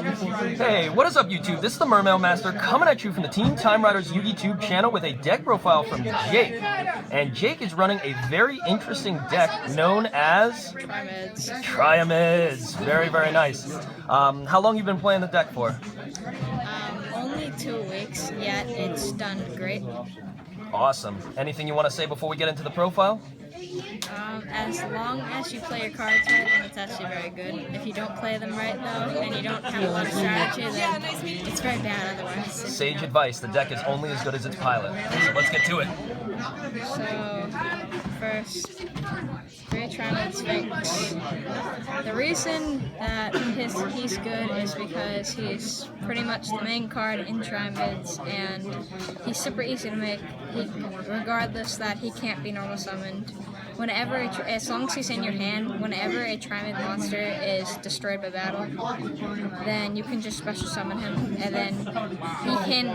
Hey, what is up YouTube? This is the Mermail Master coming at you from the Team Time Riders YouTube channel with a deck profile from Jake. And Jake is running a very interesting deck known as Triamids. Very, very nice. How long you been playing the deck for? Only 2 weeks, yet it's done great. Awesome. Anything you want to say before we get into the profile? As long as you play your cards right, then it's actually very good. If you don't play them right, though, and you don't have a lot of strategy, then it's very bad otherwise. Sage advice, the deck is only as good as its pilot. So let's get to it. So, first, 3 Triamid Sphinx. The reason that he's good is because he's pretty much the main card in Triamids, and he's super easy to make, regardless that he can't be normal summoned. Whenever, as long as he's in your hand, whenever a Triamid monster is destroyed by battle, then you can just special summon him, and then he can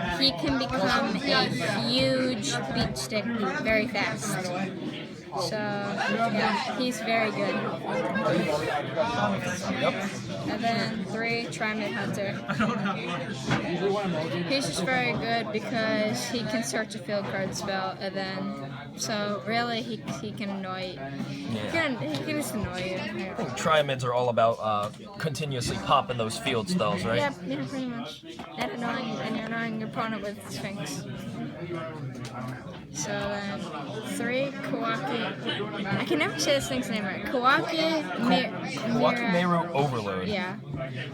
become a huge beat stick very fast. So, yeah, he's very good. Yep. And then 3 Triamid Hunter. He's just very good because he can search a field card spell, and then, so really he can annoy you. Yeah. He can just annoy you. I think Triamids are all about continuously popping those field spells, right? Yeah, pretty much. And annoying your opponent with Sphinx. So then 3 Kawaki. I can never say this thing's name right. Kawaki Meru Overload. Yeah.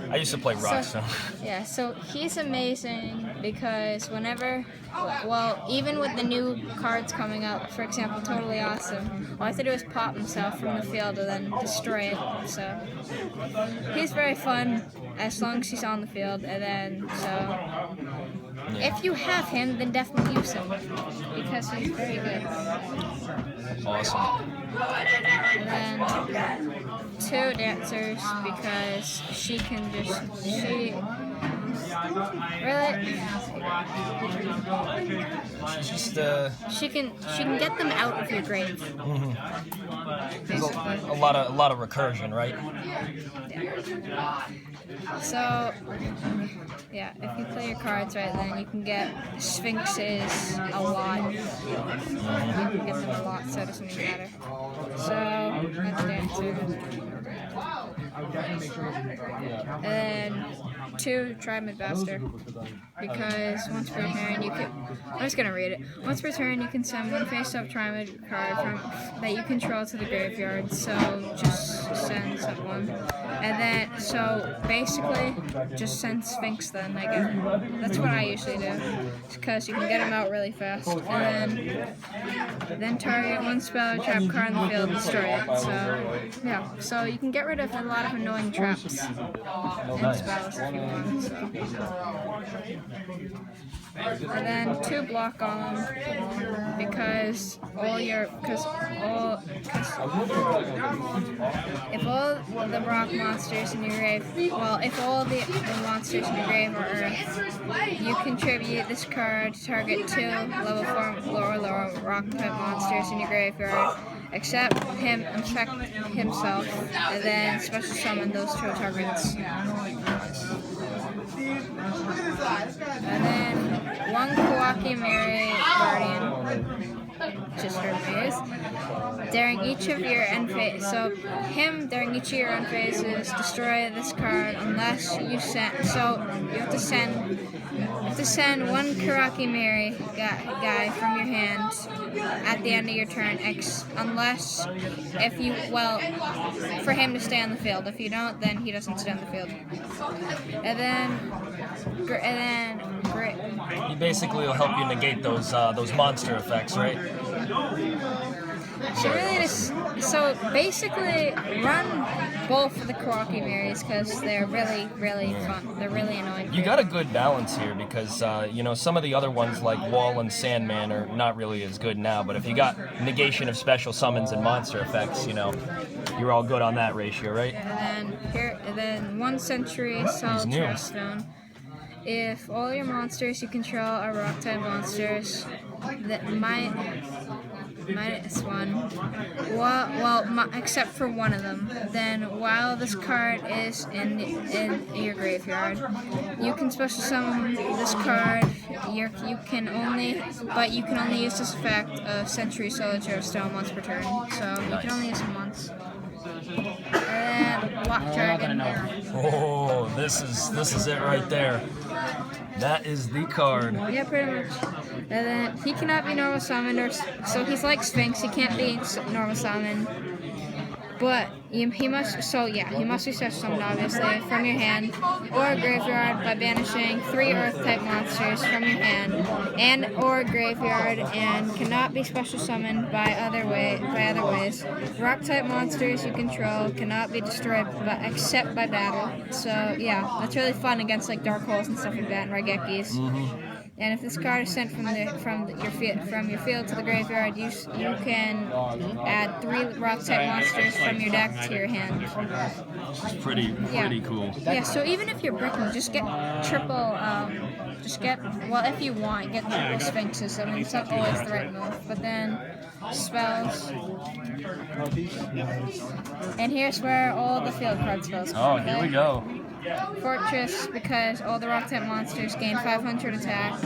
I used to play rock, so. Yeah, so he's amazing because whenever, well, even with the new cards coming out, for example, Totally Awesome, all I have to do is pop himself from the field and then destroy it. So he's very fun as long as he's on the field, and then so. If you have him, then definitely use him, because he's very good. Awesome. And then 2 Dancers, because she can just, she can get them out of your grave. There's a lot of recursion, right? Yeah. So, yeah, if you play your cards right, then you can get Sphinxes a lot. You can get them a lot, so it doesn't even matter. So, that's Dancer. And 2 Triamid Bastard, because once per turn you can, I'm just gonna read it. Once per turn you can summon one face-up Triamid card that you control to the graveyard, so just send someone. And then, so basically, just send Sphinx then, I guess. That's what I usually do, because you can get them out really fast. And then target one spell or trap card in the field and destroy it. So, yeah, so you can get rid of a lot of annoying traps and spells if you want. So. And then 2 Block Golem, because if all the rock monsters in your grave, well, if all the monsters in your grave are Earth, you contribute this card to target 2 level 4 lower rock type monsters in your graveyard, except him infect himself, and then special summon those 2 targets. And then 1 Kawaki Mary Guardian, just her phase. During each of your end phase, so him during each of your end phases, destroy this card unless you send. So you have to send 1 Karaki Mary guy from your hand at the end of your turn, unless if you, well, for him to stay on the field. If you don't, then he doesn't stay on the field. And then He basically will help you negate those monster effects, right? So really, so basically, run both of the Kawaki Marys because they're really, really fun. They're really annoying. You got a good balance here because you know, some of the other ones like Wall and Sandman are not really as good now. But if you got negation of special summons and monster effects, you know, you're all good on that ratio, right? And then 1 Century Solid Trust Stone. If all your monsters you control are rock type monsters, -1. Well, except for one of them. Then, while this card is in your graveyard, you can special summon this card. You can only use this effect of Century Soldier of Stone once per turn. So you can only use it once. And then Block Dragon. Oh, this is it right there. That is the card. Yeah, pretty much. And then he cannot be normal summoned, so he's like Sphinx. He can't be normal summoned, but he must be special summoned obviously from your hand or graveyard by banishing 3 Earth type monsters from your hand and or graveyard, and cannot be special summoned by other ways. Rock type monsters you control cannot be destroyed except by battle. So yeah, that's really fun against like dark holes and stuff like that and Raigekis. And if this card is sent from your field to the graveyard, you can add 3 rock type monsters from your deck to your hand. It's pretty cool. Yeah. So even if you're bricking, just get triple. If you want, get triple Sphinxes. I mean, it's not always the right move, but then spells. And here's where all the field card spells come. Oh, here we go. Fortress, because all the rock type monsters gain 500 attack.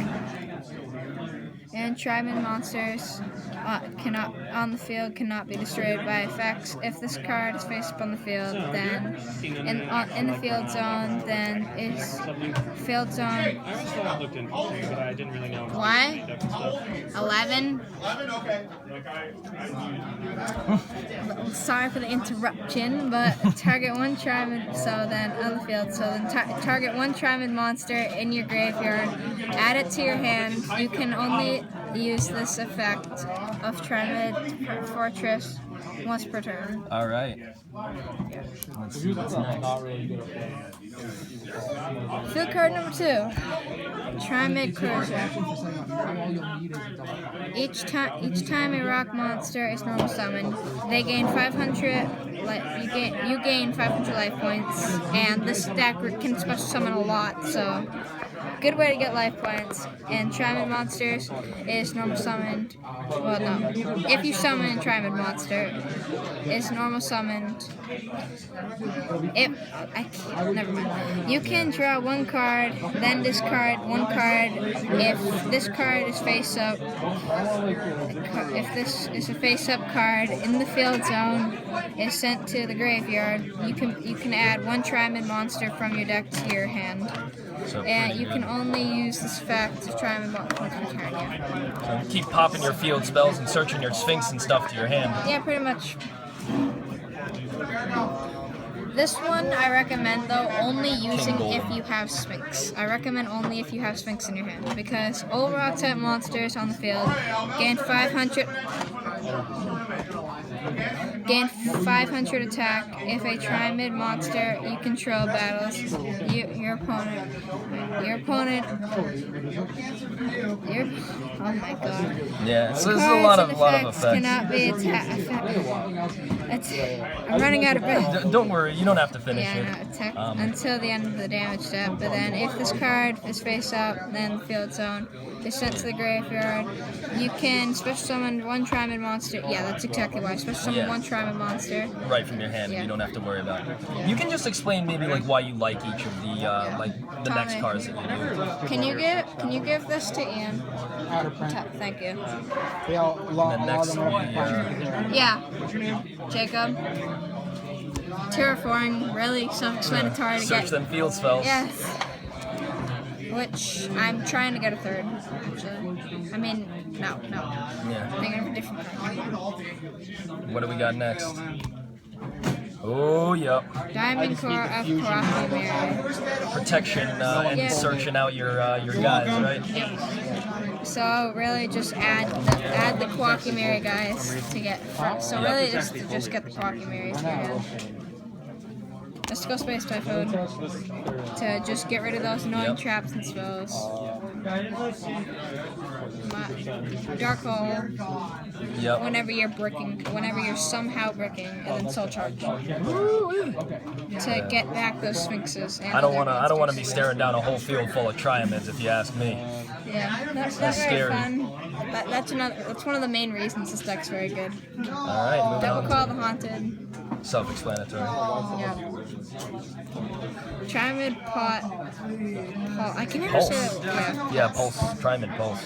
And Triamid monsters cannot be destroyed by effects. If this card is face up on the field, then in the field zone, then is field zone. Why? 11. Sorry for the interruption, but target 1 Triamid. So then on the field, target 1 Triamid monster in your graveyard. Add it to your hand. You can only use this effect of Triamid Fortress once per turn. Alright. Let's see what's next. Field card number 2. Triamid Cruiser. Each time a rock monster is normal summoned, they gain 500 you gain 500 life points, and this deck can special summon a lot, so good way to get life points. And Triamid monsters is normal summoned. Well, no. If you summon a Triamid monster, it's normal summoned. Never mind. You can draw 1 card, then discard 1 card. If this card is face up, if this is a face up card in the field zone, is sent to the graveyard. You can add 1 Triamid monster from your deck to your hand. And you can only use this effect to try and So keep popping your field spells and searching your Sphinx and stuff to your hand. Yeah, pretty much. This one I recommend though only using if you have Sphinx. I recommend only if you have Sphinx in your hand, because all rock type monsters on the field gain 500 attack. If a Triamid monster you control battles your opponent. Oh my god. Yeah, so there's a lot of effects. Cannot be attacked. I'm running out of breath. Don't worry, you don't have to finish it. No, until the end of the damage step. But then if this card is face up, then the field zone is sent to the graveyard. You can special summon 1 Triamid monster. Yeah, that's exactly why. Special summon 1 Triamid monster. Right from your hand, you don't have to worry about it. You can just explain maybe like why you like each of the the next cards that you do. Can you give this to Ian? Thank you. And next yeah, Jacob. Terraforming, really self-explanatory to get. Search them field spells. Yes. Which I'm trying to get a 3rd. Actually. I mean, no. Yeah. Thinking of a different card. What do we got next? Oh, yep. Diamond Core of Proximary. Protection and searching out your guys, right? Yep. So really, just add the Quackimary guys to get. So really, just get the Quackimarys. Let's go Space Typhoon to just get rid of those annoying traps and spells. Dark Hole. Yep. Whenever you're somehow bricking, and then Soul Charge to get back those Sphinxes. And I don't want to be staring down a whole field full of Triamids, if you ask me. Yeah, that's not That's very scary. fun. That's one of the main reasons this deck's very good. Alright, moving That on will call to the Haunted. self-explanatory. Yeah. Triamid Pot. I can never Pulse. say that. Yeah, Pulse. Triamid Pulse.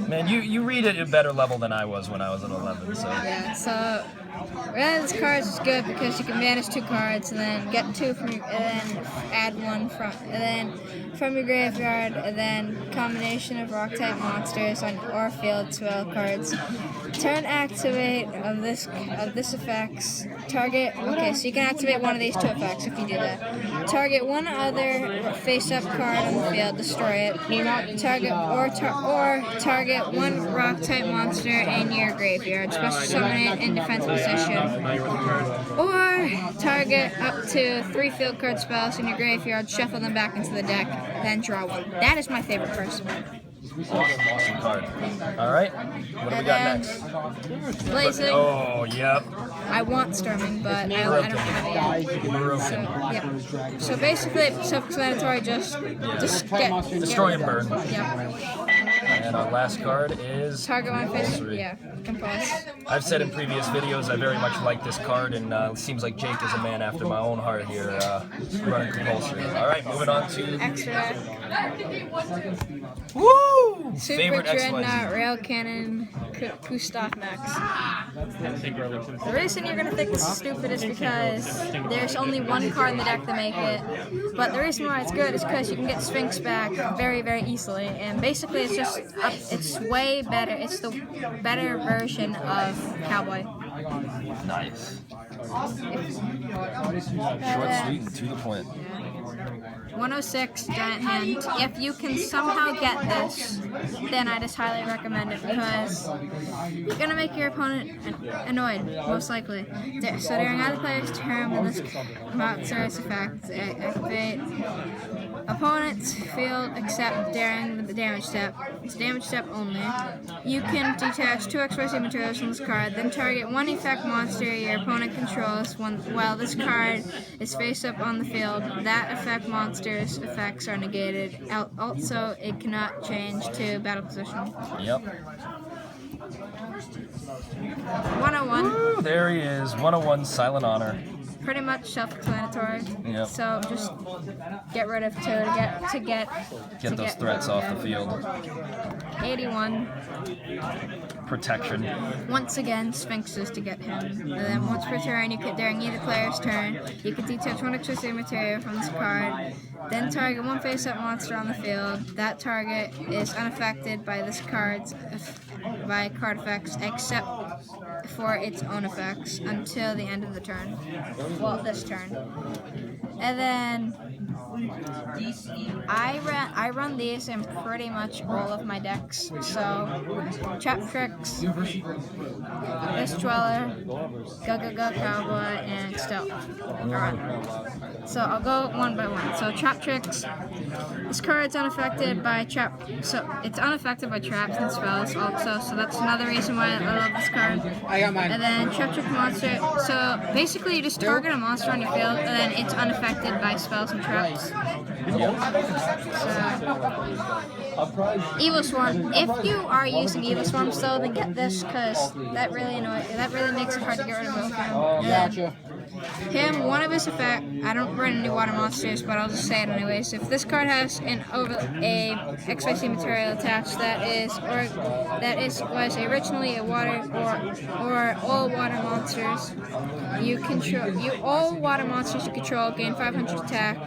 Man, you read it at a better level than I was when I was at 11, so... Yeah, so really this card is good because you can banish 2 cards and then get 2 from your, and then add 1 from your graveyard, and then combination of rock type monsters or field spell cards. Turn activate of this effects. Target. Okay, so you can activate one of these 2 effects if you do that. Target one other face-up card on the field, destroy it. Target one rock type monster in your graveyard, special summon it in defensive position. Or target up to 3 field card spells in your graveyard, shuffle them back into the deck, then draw 1. That is my favorite personally. Awesome card. Alright, what do we got next? Blazing. Oh, yep. I want Storming, but I don't have it yet. So, yeah. So basically, self-explanatory. Just get Destroy and burn. Yeah. And our last card is Target one face. Compulsory. Yeah. Compulse. I've said in previous videos I very much like this card, and it seems like Jake is a man after my own heart here, running Compulsory. Alright, moving on to... Extra. Woo! Super Favorite Dreadnought, XYZ. Rail Cannon, Gustav Max. The reason you're gonna think this is stupid is because there's only 1 card in the deck to make it. But the reason why it's good is because you can get Sphinx back very, very easily. And basically, it's way better. It's the better version of Cowboy. Nice. Short, sweet, and to the point. 106 Giant Hand. If you can somehow get this, then I just highly recommend it because you're gonna make your opponent annoyed, most likely. So during either player's turn, when this monster's effect activate, opponent's field except during the damage step. It's damage step only. You can detach 2 XYZ materials from this card, then target 1 effect monster your opponent controls while this card is face up on the field. That effect monster's effects are negated. Also, it cannot change to battle position. Yep. 101. Woo, there he is. 101 Silent Honor. Pretty much self-explanatory. Yep. So just get rid of 2 to get those threats off the field. 81. Protection. Once again, Sphinxes to get him. And then once per turn, you could during either player's turn, you can detach 1 XYZ material from this card. Then target 1 face-up monster on the field. That target is unaffected by this card's card effects, except for its own effects until the end of the turn. Well, this turn. And then I run these in pretty much all of my decks. So Trap Tricks, this Dweller, Go Cowboy, and Stealth. Alright. So I'll go one by one. So Trap Tricks. This card's unaffected by trap. So it's unaffected by traps and spells also. So that's another reason why I love this card. I got mine. And then Trap Trick Monster. So basically, you just target a monster on your field, and then it's unaffected by spells and traps. So, Evil Swarm. If you are using Evil Swarm still, then get this because that really makes it hard to get rid of both of them. Gotcha. Him, one of his effect. I don't run any water monsters, but I'll just say it anyways. If this card has a XYZ material attached was originally a water or all water monsters, all water monsters you control gain 500 attack.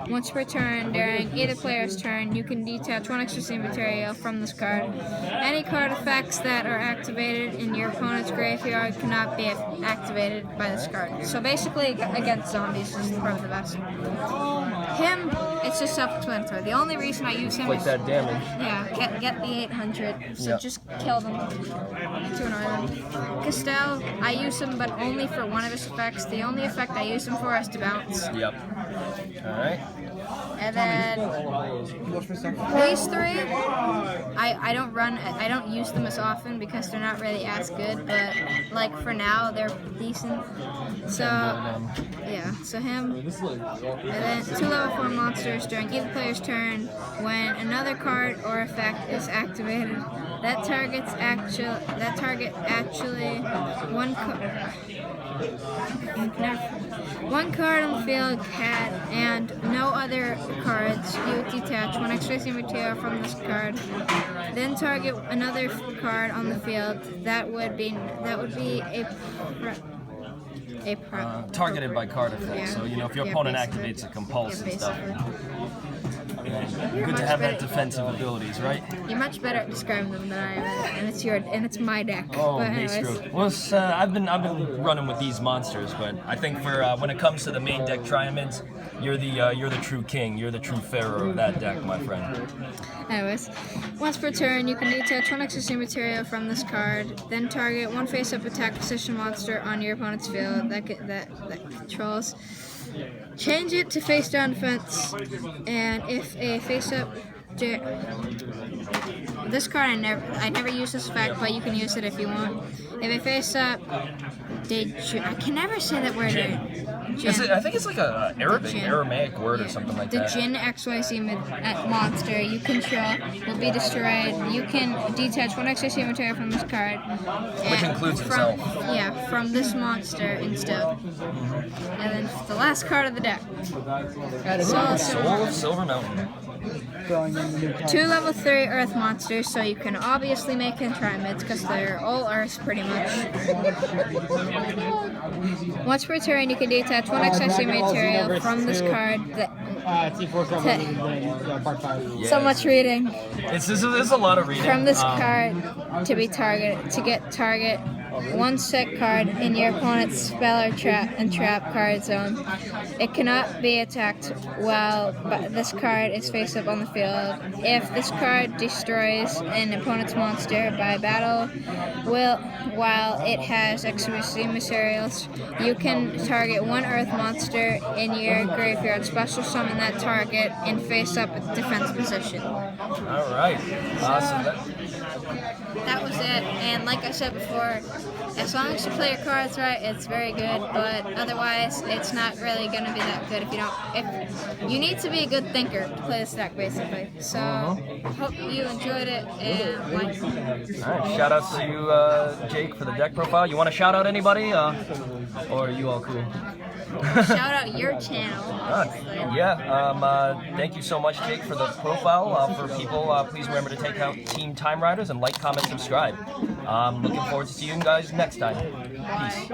Once per turn during either player's turn, you can detach 1 XYZ material from this card. Any card effects that are activated in your opponent's graveyard cannot be activated by this card. So basically, against zombies is probably the best. Him, it's just self-explanatory. The only reason I use him Like is that damage. yeah, get the 800. So Yep. just kill them to annoy them. Castell, I use him, but only for one of his effects. The only effect I use him for is to bounce. Yep. Alright. And then these three, I don't use them as often because they're not really as good, but like for now they're decent. So yeah, so him. And then 2 level 4 monsters during either player's turn. When another card or effect is activated, that target actually one card on the field and no other cards. You detach 1 Xyz material from this card, then target another card on the field. That would be targeted by card effect. Yeah. So you know if your Yeah, opponent basically. activates a compulse and stuff. You're Good much to have that better- defensive abilities, right? You're much better at describing them than I am, and it's my deck. Oh, But base anyways, stroke. Well, I've been running with these monsters, but I think for when it comes to the main deck Triamids, you're the true king. You're the true pharaoh of that deck, my friend. anyways, once per turn, you can detach 1 Xyz material from this card, then target 1 face-up attack position monster on your opponent's field that controls. Change it to face-down defense, and if a face-up, this card I never use this effect, but you can use it if you want. If a face-up, I can never say that word. Is it, I think it's like a Aramaic word or something like the that. Jinn XYZ monster you control will be destroyed. You can detach 1 Xyz material from this card. Which includes from, itself. Yeah, from this monster instead. And then the last card of the deck. Soul of Silver Mountain. 2 level 3 Earth monsters, so you can obviously make them Triamids because they're all Earths pretty much. Once per turn, you can detach 1 Xyz material from this card. So much reading. It's a lot of reading. From this card to be targeted, to get target 1 set card in your opponent's spell or trap card zone. It cannot be attacked while this card is face up on the field. If this card destroys an opponent's monster by battle, while it has Xyz materials, you can target 1 Earth monster in your graveyard, special summon that target, and face up defense position. All right, awesome. That was it, and like I said before, as long as you play your cards right, it's very good, but otherwise, it's not really going to be that good if you need to be a good thinker to play this deck, basically. So, hope you enjoyed it, and like. Alright, shout outs to you, Jake, for the deck profile. You want to shout out anybody, or are you all cool? Shout out your channel. Thank you so much, Jake, for the profile. For people, please remember to take out Team Time Riders and like, comment, subscribe. Looking forward to seeing you guys next time. Peace.